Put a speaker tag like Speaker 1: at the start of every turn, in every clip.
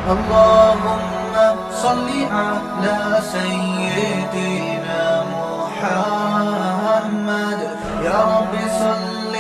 Speaker 1: اللهم صل على سيدنا محمد يا رب صل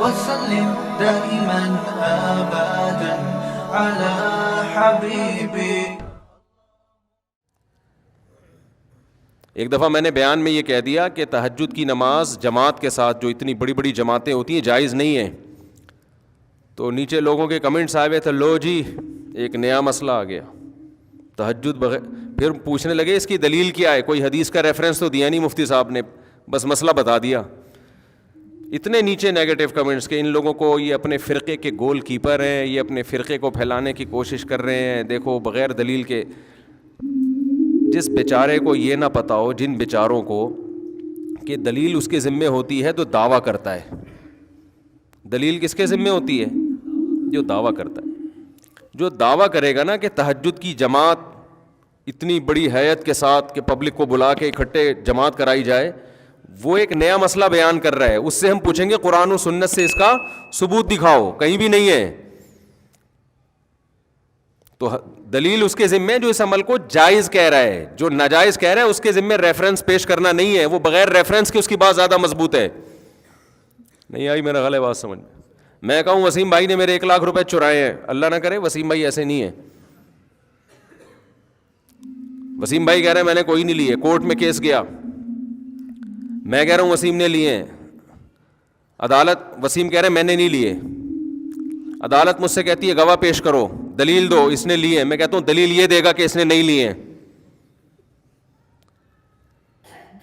Speaker 1: وسلم دائما أبدا على حبيبي.
Speaker 2: ایک دفعہ میں نے بیان میں یہ کہہ دیا کہ تہجد کی نماز جماعت کے ساتھ جو اتنی بڑی بڑی جماعتیں ہوتی ہیں جائز نہیں ہیں. تو نیچے لوگوں کے کمنٹس آئے ہوئے تھے, لو جی ایک نیا مسئلہ آ گیا, تہجد بغیر. پھر پوچھنے لگے اس کی دلیل کیا ہے, کوئی حدیث کا ریفرنس تو دیا نہیں مفتی صاحب نے, بس مسئلہ بتا دیا. اتنے نیچے نیگیٹو کمنٹس کہ ان لوگوں کو یہ اپنے فرقے کے گول کیپر ہیں, یہ اپنے فرقے کو پھیلانے کی کوشش کر رہے ہیں. دیکھو بغیر دلیل کے, جس بیچارے کو یہ نہ پتہ ہو, جن بیچاروں کو کہ دلیل اس کے ذمے ہوتی ہے تو دعویٰ کرتا ہے. دلیل کس کے ذمے ہوتی ہے؟ جو دعویٰ کرتا ہے. جو دعویٰ کرے گا نا کہ تہجد کی جماعت اتنی بڑی ہیئت کے ساتھ کہ پبلک کو بلا کے اکٹھے جماعت کرائی جائے, وہ ایک نیا مسئلہ بیان کر رہا ہے. اس سے ہم پوچھیں گے قرآن و سنت سے اس کا ثبوت دکھاؤ, کہیں بھی نہیں ہے. تو دلیل اس کے ذمے جو اس عمل کو جائز کہہ رہا ہے, جو ناجائز کہہ رہا ہے اس کے ذمے ریفرنس پیش کرنا نہیں ہے. وہ بغیر ریفرنس کے اس کی بات زیادہ مضبوط ہے. نہیں آئی میرا غلط بات سمجھ میں کہوں وسیم بھائی نے میرے 1 لاکھ روپے چرائے ہیں, اللہ نہ کرے وسیم بھائی ایسے نہیں ہے. وسیم بھائی کہہ رہے ہیں میں نے کوئی نہیں لیے, کورٹ میں کیس گیا, میں کہہ رہا ہوں وسیم نے لیے ہیں. عدالت, وسیم کہہ رہے ہیں میں نے نہیں لیے. عدالت مجھ سے کہتی ہے گواہ پیش کرو, دلیل دو, اس نے لیے ہیں. میں کہتا ہوں دلیل یہ دے گا کہ اس نے نہیں لیے ہیں.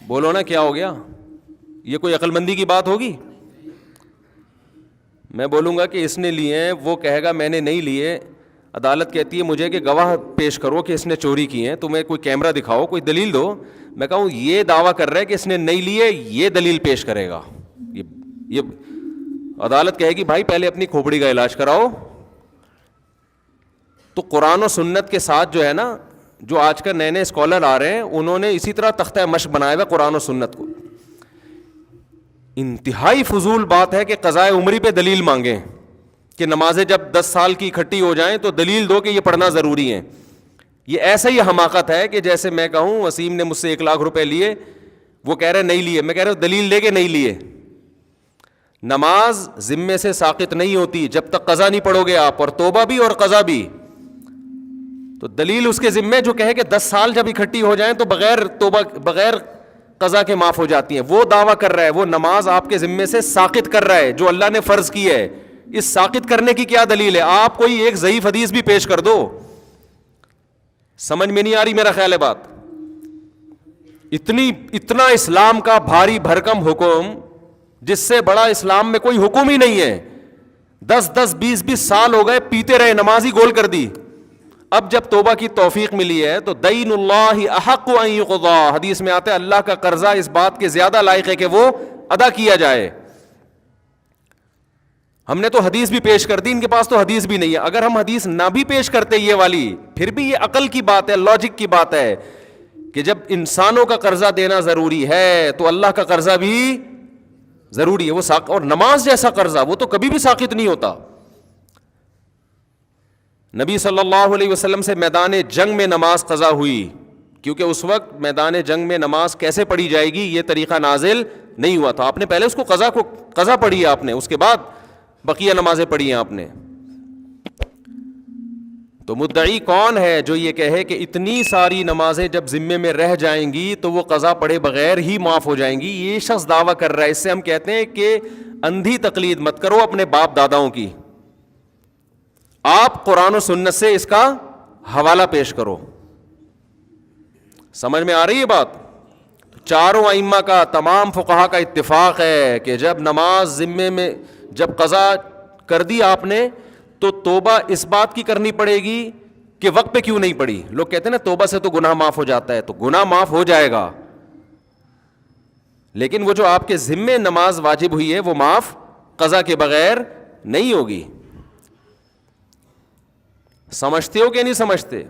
Speaker 2: بولو نا کیا ہو گیا؟ یہ کوئی عقل مندی کی بات ہوگی؟ میں بولوں گا کہ اس نے لیے ہیں, وہ کہے گا میں نے نہیں لیے. عدالت کہتی ہے مجھے کہ گواہ پیش کرو کہ اس نے چوری کی ہیں, تمہیں کوئی کیمرہ دکھاؤ, کوئی دلیل دو. میں کہوں یہ دعویٰ کر رہا ہے کہ اس نے نہیں لیے, یہ دلیل پیش کرے گا. یہ عدالت کہے گی بھائی پہلے اپنی کھوپڑی کا علاج کراؤ. تو قرآن و سنت کے ساتھ جو ہے نا, جو آج کل نئے نئے اسکالر آ رہے ہیں, انہوں نے اسی طرح تختہ مشق بنایا ہوا قرآن و سنت کو. انتہائی فضول بات ہے کہ قضائے عمری پہ دلیل مانگیں کہ نمازیں جب 10 سال کی اکٹھی ہو جائیں تو دلیل دو کہ یہ پڑھنا ضروری ہے. یہ ایسا ہی حماقت ہے کہ جیسے میں کہوں وسیم نے مجھ سے 1 لاکھ روپے لیے, وہ کہہ رہے نہیں لیے, میں کہہ رہا ہوں دلیل دے کے نہیں لیے. نماز ذمے سے ساقط نہیں ہوتی جب تک قضا نہیں پڑھو گے آپ, اور توبہ بھی اور قضا بھی. تو دلیل اس کے ذمے جو کہے کہ 10 سال جب اکٹھی ہو جائیں تو بغیر توبہ بغیر قضا کے معاف ہو جاتی ہیں, وہ دعویٰ کر رہا ہے, وہ نماز آپ کے ذمے سے ساقط کر رہا ہے جو اللہ نے فرض کی ہے. اس ساقط کرنے کی کیا دلیل ہے؟ آپ کوئی ایک ضعیف حدیث بھی پیش کر دو. سمجھ میں نہیں آ رہی میرا خیال ہے بات. اتنا اسلام کا بھاری بھرکم حکم, جس سے بڑا اسلام میں کوئی حکم ہی نہیں ہے. 10 20 سال ہو گئے پیتے رہے, نماز ہی گول کر دی. اب جب توبہ کی توفیق ملی ہے تو دین اللہ احق ان یقضا, حدیث میں آتا ہے اللہ کا قرضہ اس بات کے زیادہ لائق ہے کہ وہ ادا کیا جائے. ہم نے تو حدیث بھی پیش کر دی, ان کے پاس تو حدیث بھی نہیں ہے. اگر ہم حدیث نہ بھی پیش کرتے یہ والی, پھر بھی یہ عقل کی بات ہے, لاجک کی بات ہے کہ جب انسانوں کا قرضہ دینا ضروری ہے تو اللہ کا قرضہ بھی ضروری ہے. وہ اور نماز جیسا قرضہ وہ تو کبھی بھی ساقط نہیں ہوتا. نبی صلی اللہ علیہ وسلم سے میدان جنگ میں نماز قضا ہوئی, کیونکہ اس وقت میدان جنگ میں نماز کیسے پڑھی جائے گی یہ طریقہ نازل نہیں ہوا تھا. آپ نے پہلے اس کو قضا پڑھی ہے آپ نے, اس کے بعد بقیہ نمازیں پڑھی ہیں آپ نے. تو مدعی کون ہے جو یہ کہے کہ اتنی ساری نمازیں جب ذمے میں رہ جائیں گی تو وہ قضا پڑھے بغیر ہی معاف ہو جائیں گی؟ یہ شخص دعویٰ کر رہا ہے. اس سے ہم کہتے ہیں کہ اندھی تقلید مت کرو اپنے باپ داداؤں کی, آپ قرآن و سنت سے اس کا حوالہ پیش کرو. سمجھ میں آ رہی ہے بات؟ چاروں ائمہ کا, تمام فقہا کا اتفاق ہے کہ جب نماز ذمے میں جب قضا کر دی آپ نے تو توبہ اس بات کی کرنی پڑے گی کہ وقت پہ کیوں نہیں پڑی. لوگ کہتے ہیں نا توبہ سے تو گناہ معاف ہو جاتا ہے, تو گناہ معاف ہو جائے گا, لیکن وہ جو آپ کے ذمے نماز واجب ہوئی ہے وہ معاف قضا کے بغیر نہیں ہوگی. سمجھتے ہو کہ نہیں سمجھتے؟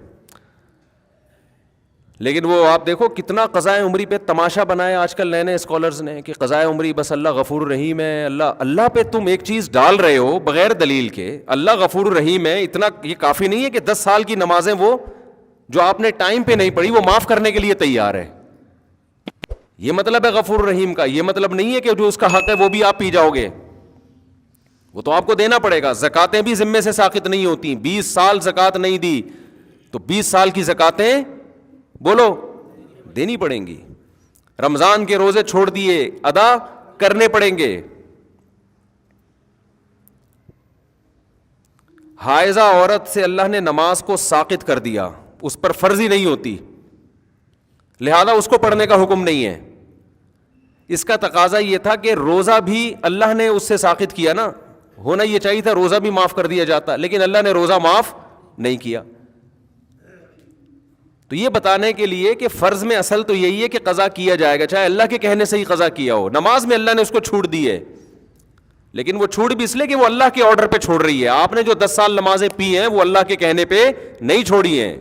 Speaker 2: لیکن وہ آپ دیکھو کتنا قضائے عمری پہ تماشا بنایا آج کل نئے نئے اسکالرز نے کہ قضائے عمری بس اللہ غفور رحیم ہے. اللہ پہ تم ایک چیز ڈال رہے ہو بغیر دلیل کے, اللہ غفور رحیم ہے, اتنا یہ کافی نہیں ہے کہ 10 سال کی نمازیں وہ جو آپ نے ٹائم پہ نہیں پڑھی وہ معاف کرنے کے لیے تیار ہے. یہ مطلب ہے غفور رحیم کا. یہ مطلب نہیں ہے کہ جو اس کا حق ہے وہ بھی آپ پی جاؤ گے, وہ تو آپ کو دینا پڑے گا. زکاتیں بھی ذمے سے ساقط نہیں ہوتی. 20 سال زکات نہیں دی تو 20 سال کی زکاتیں بولو دینی پڑیں گی. رمضان کے روزے چھوڑ دیے ادا کرنے پڑیں گے. حائضہ عورت سے اللہ نے نماز کو ساقط کر دیا, اس پر فرض ہی نہیں ہوتی, لہذا اس کو پڑھنے کا حکم نہیں ہے. اس کا تقاضا یہ تھا کہ روزہ بھی اللہ نے اس سے ساقط کیا نا, ہونا یہ چاہیے تھا روزہ بھی معاف کر دیا جاتا, لیکن اللہ نے روزہ معاف نہیں کیا. تو یہ بتانے کے لیے کہ فرض میں اصل تو یہی ہے کہ قضا کیا جائے گا, چاہے اللہ کے کہنے سے ہی قضا کیا ہو. نماز میں اللہ نے اس کو چھوٹ دی ہے, لیکن وہ چھوٹ بھی اس لیے کہ وہ اللہ کے آرڈر پہ چھوڑ رہی ہے. آپ نے جو 10 سال نمازیں پی ہیں وہ اللہ کے کہنے پہ نہیں چھوڑی ہیں.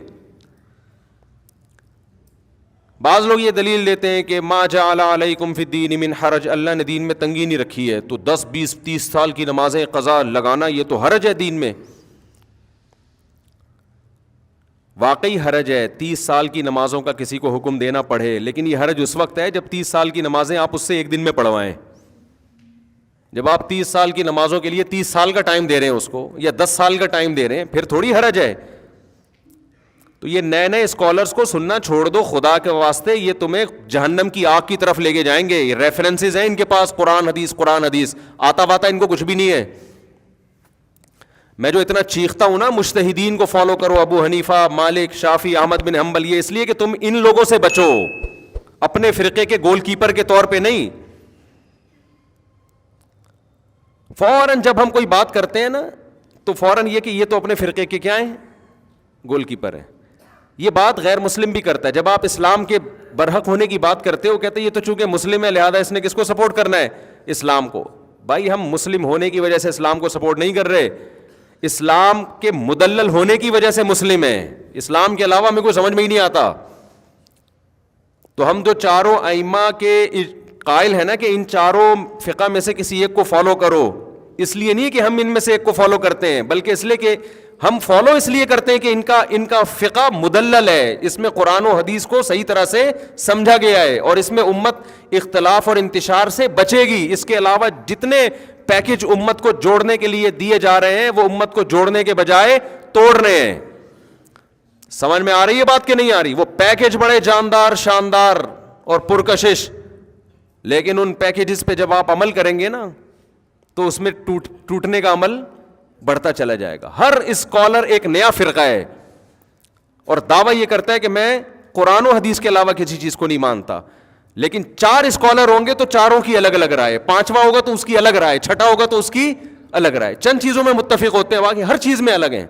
Speaker 2: بعض لوگ یہ دلیل دیتے ہیں کہ ما جعل علیکم فی الدین من حرج, اللہ نے دین میں تنگی نہیں رکھی ہے, تو 10 20 30 سال کی نمازیں قضا لگانا یہ تو حرج ہے دین میں. واقعی حرج ہے 30 سال کی نمازوں کا کسی کو حکم دینا پڑے, لیکن یہ حرج اس وقت ہے جب 30 سال کی نمازیں آپ اس سے ایک دن میں پڑھوائیں. جب آپ 30 سال کی نمازوں کے لیے 30 سال کا ٹائم دے رہے ہیں اس کو, یا 10 سال کا ٹائم دے رہے ہیں, پھر تھوڑی حرج ہے. تو یہ نئے نئے اسکالرس کو سننا چھوڑ دو خدا کے واسطے, یہ تمہیں جہنم کی آگ کی طرف لے کے جائیں گے. یہ ریفرنسز ہیں ان کے پاس, قرآن حدیث, آتا واتا ان کو کچھ بھی نہیں ہے. میں جو اتنا چیختا ہوں نا مجتہدین کو فالو کرو, ابو حنیفہ, مالک, شافعی, احمد بن حنبل, یہ اس لیے کہ تم ان لوگوں سے بچو, اپنے فرقے کے گول کیپر کے طور پہ نہیں. فوراً جب ہم کوئی بات کرتے ہیں نا تو فوراً یہ کہ یہ تو اپنے فرقے کے کیا ہیں, گول کیپر ہیں. یہ بات غیر مسلم بھی کرتا ہے. جب آپ اسلام کے برحق ہونے کی بات کرتے ہو, کہتے ہیں یہ تو چونکہ مسلم ہے لہذا اس نے کس کو سپورٹ کرنا ہے, اسلام کو. بھائی ہم مسلم ہونے کی وجہ سے اسلام کو سپورٹ نہیں کر رہے, اسلام کے مدلل ہونے کی وجہ سے مسلم ہیں. اسلام کے علاوہ ہمیں کوئی سمجھ میں ہی نہیں آتا. تو ہم جو چاروں ائمہ کے قائل ہیں نا کہ ان چاروں فقہ میں سے کسی ایک کو فالو کرو, اس لیے نہیں کہ ہم ان میں سے ایک کو فالو کرتے ہیں, بلکہ اس لیے کہ ہم فالو اس لیے کرتے ہیں کہ ان کا فقہ مدلل ہے, اس میں قرآن و حدیث کو صحیح طرح سے سمجھا گیا ہے, اور اس میں امت اختلاف اور انتشار سے بچے گی. اس کے علاوہ جتنے پیکج امت کو جوڑنے کے لیے دیے جا رہے ہیں وہ امت کو جوڑنے کے بجائے توڑ رہے ہیں. سمجھ میں آ رہی ہے بات کہ نہیں آ رہی؟ وہ پیکج بڑے جاندار, شاندار اور پرکشش, لیکن ان پیکجز پہ جب آپ عمل کریں گے نا تو اس میں ٹوٹنے کا عمل بڑھتا چلا جائے گا. ہر اسکالر ایک نیا فرقہ ہے اور دعویٰ یہ کرتا ہے کہ میں قرآن و حدیث کے علاوہ کسی چیز کو نہیں مانتا, لیکن 4 اسکالر ہوں گے تو چاروں کی الگ الگ رائے, 5واں ہوگا تو اس کی الگ رائے, 6واں ہوگا تو اس کی الگ رائے. چند چیزوں میں متفق ہوتے ہیں, باقی ہر چیز میں الگ ہیں.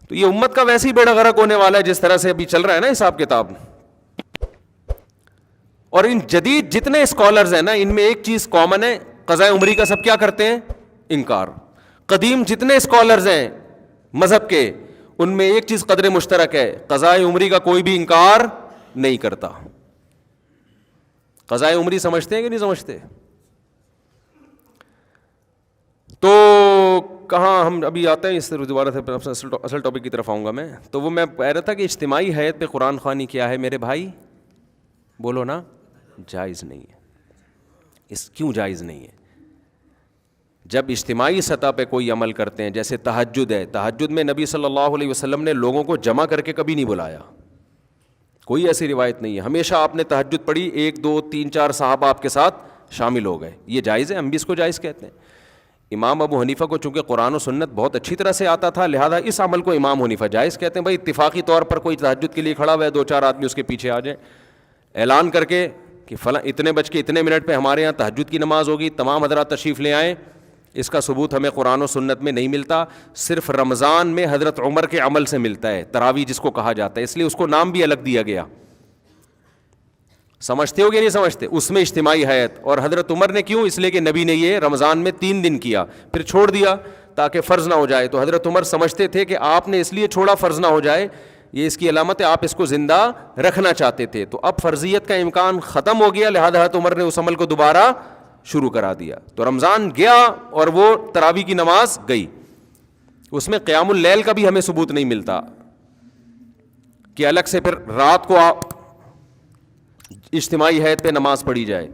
Speaker 2: تو یہ امت کا ویسے ہی بیڑا غرق ہونے والا ہے جس طرح سے ابھی چل رہا ہے نا حساب کتاب. اور ان جدید جتنے اسکالرز ہیں نا ان میں ایک چیز کامن ہے, قضاء عمری کا سب کیا کرتے ہیں, انکار. قدیم جتنے اسکالرز ہیں مذہب کے ان میں ایک چیز قدر مشترک ہے, قضاء عمری کا کوئی بھی انکار نہیں کرتا. قضاء عمری سمجھتے ہیں کہ نہیں سمجھتے؟ تو کہاں ہم ابھی آتے ہیں, اس سے دوبارہ سے اصل ٹاپک کی طرف آؤں گا میں. تو وہ میں کہہ رہا تھا کہ اجتماعی حیت پہ قرآن خوانی کیا ہے میرے بھائی, بولو نا, جائز نہیں ہے. اس کیوں جائز نہیں ہے؟ جب اجتماعی سطح پہ کوئی عمل کرتے ہیں, جیسے تہجد ہے, تہجد میں نبی صلی اللہ علیہ وسلم نے لوگوں کو جمع کر کے کبھی نہیں بلایا, کوئی ایسی روایت نہیں ہے. ہمیشہ آپ نے تہجد پڑھی, 1 2 3 4 صحابہ آپ کے ساتھ شامل ہو گئے, یہ جائز ہے, ہم بھی اس کو جائز کہتے ہیں. امام ابو حنیفہ کو چونکہ قرآن و سنت بہت اچھی طرح سے آتا تھا لہذا اس عمل کو امام حنیفہ جائز کہتے ہیں. بھائی اتفاقی طور پر کوئی تہجد کے لیے کھڑا ہوا ہے, 2 4 آدمی اس کے پیچھے آ جائیں, اعلان کر کے کہ فلاں اتنے بج کے اتنے منٹ پہ ہمارے یہاں تہجد کی نماز ہوگی, تمام حضرات تشریف لے آئیں. اس کا ثبوت ہمیں قرآن و سنت میں نہیں ملتا, صرف رمضان میں حضرت عمر کے عمل سے ملتا ہے, تراویح جس کو کہا جاتا ہے, اس لیے اس کو نام بھی الگ دیا گیا. سمجھتے ہو کہ نہیں سمجھتے؟ اس میں اجتماعی حیت. اور حضرت عمر نے کیوں؟ اس لیے کہ نبی نے یہ رمضان میں 3 دن کیا, پھر چھوڑ دیا تاکہ فرض نہ ہو جائے. تو حضرت عمر سمجھتے تھے کہ آپ نے اس لیے چھوڑا فرض نہ ہو جائے, یہ اس کی علامت ہے، آپ اس کو زندہ رکھنا چاہتے تھے. تو اب فرضیت کا امکان ختم ہو گیا، لہذا حضرت عمر نے اس عمل کو دوبارہ شروع کرا دیا. تو رمضان گیا اور وہ تراویح کی نماز گئی. اس میں قیام اللیل کا بھی ہمیں ثبوت نہیں ملتا کہ الگ سے پھر رات کو اجتماعی حیت پہ نماز پڑھی جائے.